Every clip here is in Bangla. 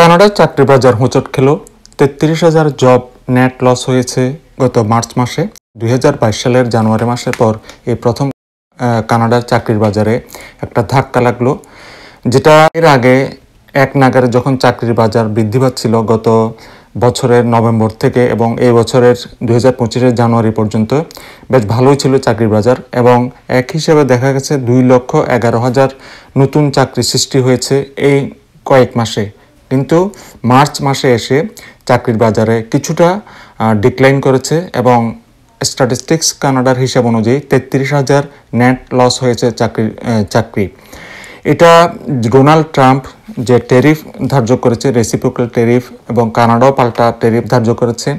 কানাডার চাকরি বাজার হোঁচট খেল। ৩৩,০০০ জব নেট লস হয়েছে গত মার্চ মাসে। ২০২২ সালের জানুয়ারি মাসের পর এই প্রথম কানাডার চাকরির বাজারে একটা ধাক্কা লাগলো, যেটা এর আগে এক নাগারে যখন চাকরির বাজার বৃদ্ধি পাচ্ছিল গত বছরের নভেম্বর থেকে এবং এই বছরের 2025-এর জানুয়ারি পর্যন্ত বেশ ভালোই ছিল চাকরির বাজার, এবং এক হিসেবে দেখা গেছে 2,11,000 নতুন চাকরি সৃষ্টি হয়েছে এই কয়েক মাসে। কিন্তু মার্চ মাসে এসে চাকরির বাজারে কিছুটা ডিক্লাইন করেছে এবং স্ট্যাটিস্টিক্স কানাডার হিসাব অনুযায়ী 33,000 নেট লস হয়েছে চাকরি। এটা ডোনাল্ড ট্রাম্প যে ট্যারিফ ধার্য করেছে, রেসিপ্রোকাল ট্যারিফ, এবং কানাডাও পাল্টা ট্যারিফ ধার্য করেছে,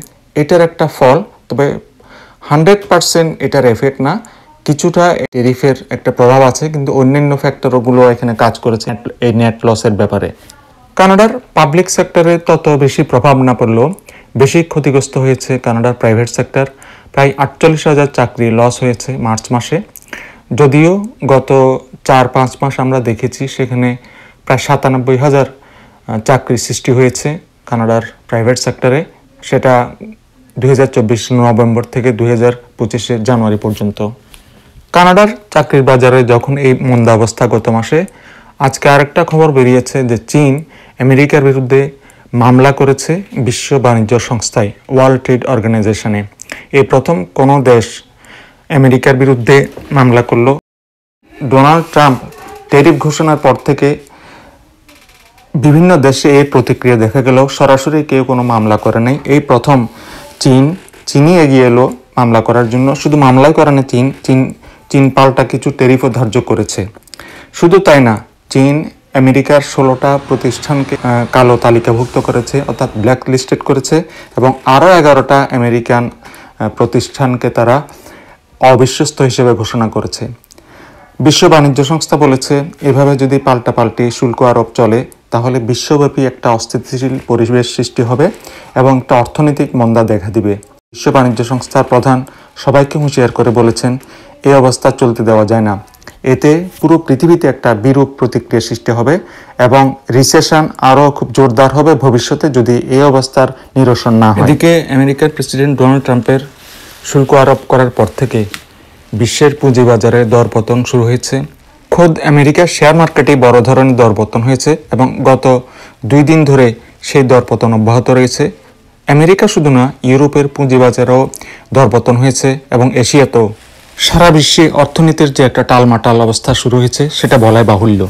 এটার একটা ফল। তবে 100% এটার এফেক্ট না, কিছুটা ট্যারিফের একটা প্রভাব আছে, কিন্তু অন্যান্য ফ্যাক্টরগুলো এখানে কাজ করেছে এই নেট লসের ব্যাপারে। কানাডার পাবলিক সেক্টরে তত বেশি প্রভাব না পড়লেও বেশি ক্ষতিগ্রস্ত হয়েছে কানাডার প্রাইভেট সেক্টর। প্রায় 48,000 চাকরি লস হয়েছে মার্চ মাসে। যদিও গত 4-5 মাস আমরা দেখেছি সেখানে প্রায় 97,000 চাকরি সৃষ্টি হয়েছে কানাডার প্রাইভেট সেক্টরে, সেটা 2024 নভেম্বর থেকে 2025 জানুয়ারি পর্যন্ত। কানাডার চাকরির বাজারে যখন এই মন্দাবস্থা গত মাসে, আজকে আরেকটা খবর বেরিয়েছে যে চীন আমেরিকার বিরুদ্ধে মামলা করেছে বিশ্ব বাণিজ্য সংস্থায়, ওয়ার্ল্ড ট্রেড অর্গানাইজেশনে। এই প্রথম কোনো দেশ আমেরিকার বিরুদ্ধে মামলা করল। ডোনাল্ড ট্রাম্প ট্যারিফ ঘোষণার পর থেকে বিভিন্ন দেশে এই প্রতিক্রিয়া দেখা গেলেও সরাসরি কেউ কোনো মামলা করে নাই। এই প্রথম চীনই এগিয়ে এলো মামলা করার জন্য। শুধু মামলাই করে না, চীন পাল্টা কিছু ট্যারিফও ধার্য করেছে। শুধু তাই না, চীন আমেরিকার 16টা প্রতিষ্ঠানকে কালো তালিকাভুক্ত করেছে, অর্থাৎ ব্ল্যাক লিস্টেড করেছে, এবং আরও 11টা আমেরিকান প্রতিষ্ঠানকে তারা অবিশ্বস্ত হিসেবে ঘোষণা করেছে। বিশ্ব বাণিজ্য সংস্থা বলেছে এভাবে যদি পাল্টাপাল্টি শুল্ক আরোপ চলে তাহলে বিশ্বব্যাপী একটা অস্থিতিশীল পরিবেশ সৃষ্টি হবে এবং একটা অর্থনৈতিক মন্দা দেখা দিবে। বিশ্ব বাণিজ্য সংস্থার প্রধান সবাইকে হুঁশিয়ার করে বলেছেন এই অবস্থা চলতে দেওয়া যায় না। এতে পুরো পৃথিবীতে একটা বিরূপ প্রতিক্রিয়া সৃষ্টি হবে এবং রিসেশন আরও খুব জোরদার হবে ভবিষ্যতে যদি এই অবস্থার নিরসন না হয়। এদিকে আমেরিকার প্রেসিডেন্ট ডোনাল্ড ট্রাম্পের শুল্ক আরোপ করার পর থেকে বিশ্বের পুঁজিবাজারে দরপতন শুরু হয়েছে। খোদ আমেরিকার শেয়ার মার্কেটে বড় ধরনের দরপতন হয়েছে এবং গত 2 দিন ধরে সেই দরপতন অব্যাহত রয়েছে। আমেরিকা শুধু না, ইউরোপের পুঁজিবাজারেও দরপতন হয়েছে এবং এশিয়াতেও। সারা বিশ্বে অর্থনীতির যে একটা টালমাটাল অবস্থা শুরু হয়েছে সেটা বলাই বাহুল্য।